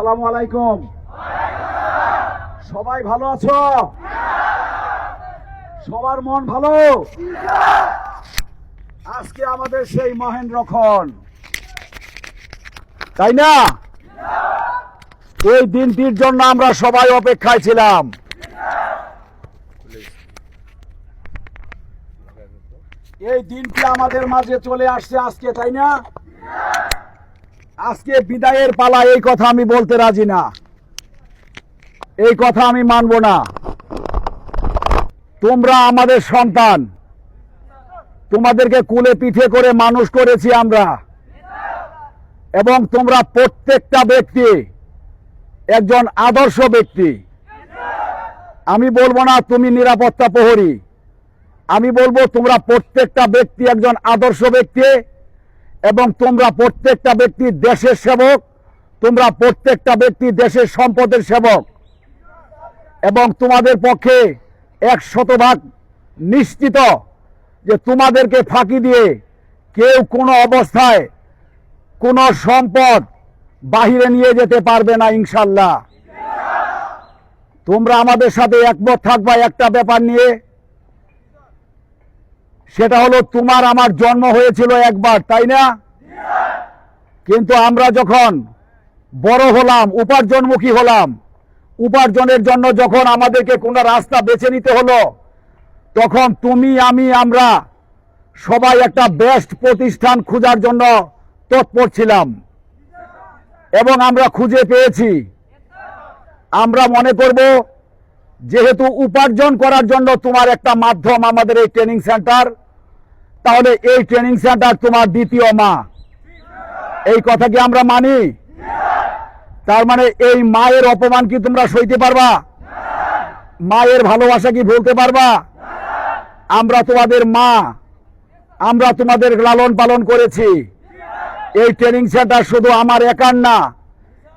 আসসালামু আলাইকুম। সবাই ভালো আছো? সবার মন ভালো? আজকে আমাদের সেই মহেন্দ্রক্ষণ, তাই না? এই দিনটির জন্য আমরা সবাই অপেক্ষায় ছিলাম। এই দিনটি আমাদের মাঝে চলে আসছে আজকে, তাই না? আজকে বিদায়ের পালা, এই কথা আমি বলতে রাজি না, এই কথা আমি মানব না। তোমরা আমাদের সন্তান, তোমাদেরকে কুলে পিঠে করে মানুষ করেছি আমরা, এবং তোমরা প্রত্যেকটা ব্যক্তি একজন আদর্শ ব্যক্তি। আমি বলবো না তুমি নিরাপত্তা প্রহরী, আমি বলবো তোমরা প্রত্যেকটা ব্যক্তি একজন আদর্শ ব্যক্তি, এবং তোমরা প্রত্যেকটা ব্যক্তি দেশের সেবক, তোমরা প্রত্যেকটা ব্যক্তি দেশের সম্পদের সেবক, এবং তোমাদের পক্ষে 100% নিশ্চিত যে তোমাদেরকে ফাঁকি দিয়ে কেউ কোনো অবস্থায় কোনো সম্পদ বাহিরে নিয়ে যেতে পারবে না ইনশাল্লাহ। তোমরা আমাদের সাথে একমত থাকবা একটা ব্যাপার নিয়ে, সেটা হলো তোমার আমার জন্ম হয়েছিল একবার, তাই না? কিন্তু আমরা যখন বড় হলাম, উপার্জনমুখী হলাম, উপার্জনের জন্য যখন আমাদেরকে কোনো রাস্তা বেছে নিতে হলো, তখন তুমি আমি আমরা সবাই একটা বেস্ট প্রতিষ্ঠান খোঁজার জন্য তৎপর ছিলাম, এবং আমরা খুঁজে পেয়েছি। আমরা মনে করব যেহেতু উপার্জন করার জন্য তোমার একটা মাধ্যম আমাদের এই ট্রেনিং সেন্টার, তাহলে এই ট্রেনিং সেন্টার তোমার দ্বিতীয় মা। এই কথা কি আমরা মানি? তার মানে এই মায়ের অপমান কি তোমরা সইতে পারবা? মায়ের ভালোবাসা কি ভুলতে পারবা? আমরা তোমাদের মা, আমরা তোমাদের লালন পালন করেছি। এই ট্রেনিং সেন্টার শুধু আমার একার না,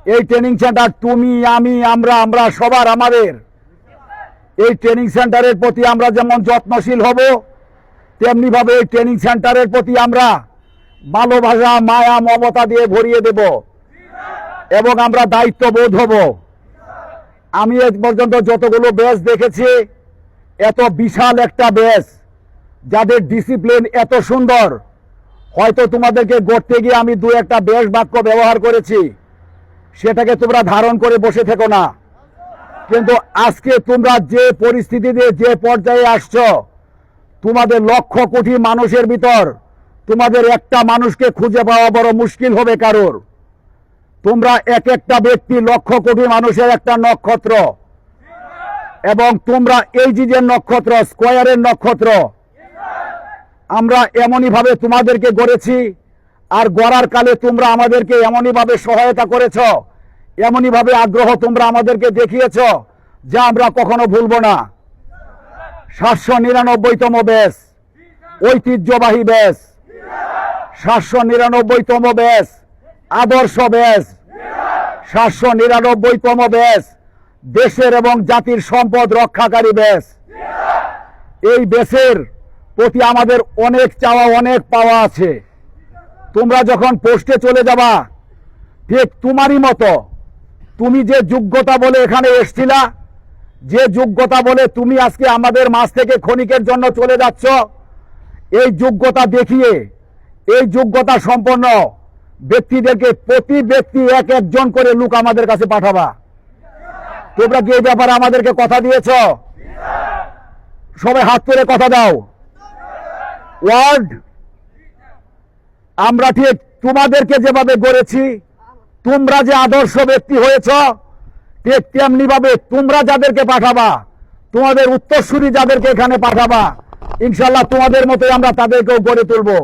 এই ট্রেনিং সেন্টার তুমি আমি আমরা সবার আমাদের। এই ট্রেনিং সেন্টারের প্রতি আমরা যেমন যত্নশীল হব, তেমনি ভাবে এই ট্রেনিং সেন্টারের প্রতি আমরা ভালোবাসা, মায়া, মমতা দিয়ে ভরিয়ে দেব, এবং আমরা দায়িত্ববোধ হব। আমি আজ পর্যন্ত যতগুলো ব্যাচ দেখেছি, এত বিশাল একটা ব্যাচ, যাদের ডিসিপ্লিন এত সুন্দর, হয়তো তোমাদেরকে গড়তে গিয়ে আমি দু একটা ব্যাচ বাক্য ব্যবহার করেছি, সেটাকে তোমরা ধারণ করে বসে থেকো না। কিন্তু আজকে তোমরা যে পরিস্থিতিতে যে পর্যায়ে আসছো, তোমাদের লক্ষ কোটি মানুষের ভিতর তোমাদের একটা মানুষকে খুঁজে পাওয়া বড় মুশকিল হবে কারোর। তোমরা এক একটা ব্যক্তি লক্ষ কোটি মানুষের একটা নক্ষত্র, এবং তোমরা এই যে নক্ষত্র, স্কয়ারের নক্ষত্র, আমরা এমনই ভাবে তোমাদেরকে গড়েছি, আর গড়ার কালে তোমরা আমাদেরকে এমনই ভাবে সহায়তা করেছ, এমনই ভাবে আগ্রহ তোমরা আমাদেরকে দেখিয়েছ, যা আমরা কখনো ভুলবো না। 799তম ব্যাচ, ঐতিহ্যবাহী ব্যাচ, 799তম ব্যাচ, আদর্শ ব্যাচ, 799তম ব্যাচ, দেশের এবং জাতির সম্পদ রক্ষাকারী ব্যাচ। এই ব্যাচের প্রতি আমাদের অনেক চাওয়া, অনেক পাওয়া আছে। তোমরা যখন পোস্টে চলে যাবা, ঠিক তোমারই মতো, তুমি যে যোগ্যতা বলে এখানে এসছিলা, যে যোগ্যতা বলে তুমি আজকে আমাদের মাঝ থেকে ক্ষণিকের জন্য চলে যাচ্ছ, এই যোগ্যতা দেখিয়ে এই যোগ্যতা সম্পন্ন ব্যক্তিদেরকে প্রতি ব্যক্তি এক একজন করে লোক আমাদের কাছে পাঠাবা। তোমরা কি এই ব্যাপারে আমাদেরকে কথা দিয়েছ? সবাই হাত তুলে কথা দাও। ওয়ার্ড, আমরা ঠিক তোমাদেরকে যেভাবে গড়েছি, তোমরা যে আদর্শ ব্যক্তি হয়েছ, ঠিক তেমনি ভাবে তোমরা যাদেরকে পাঠাবা, তোমাদের উত্তরসূরি যাদেরকে এখানে পাঠাবা, ইনশাল্লাহ তোমাদের মতোই আমরা তাদেরকেও গড়ে তুলবো।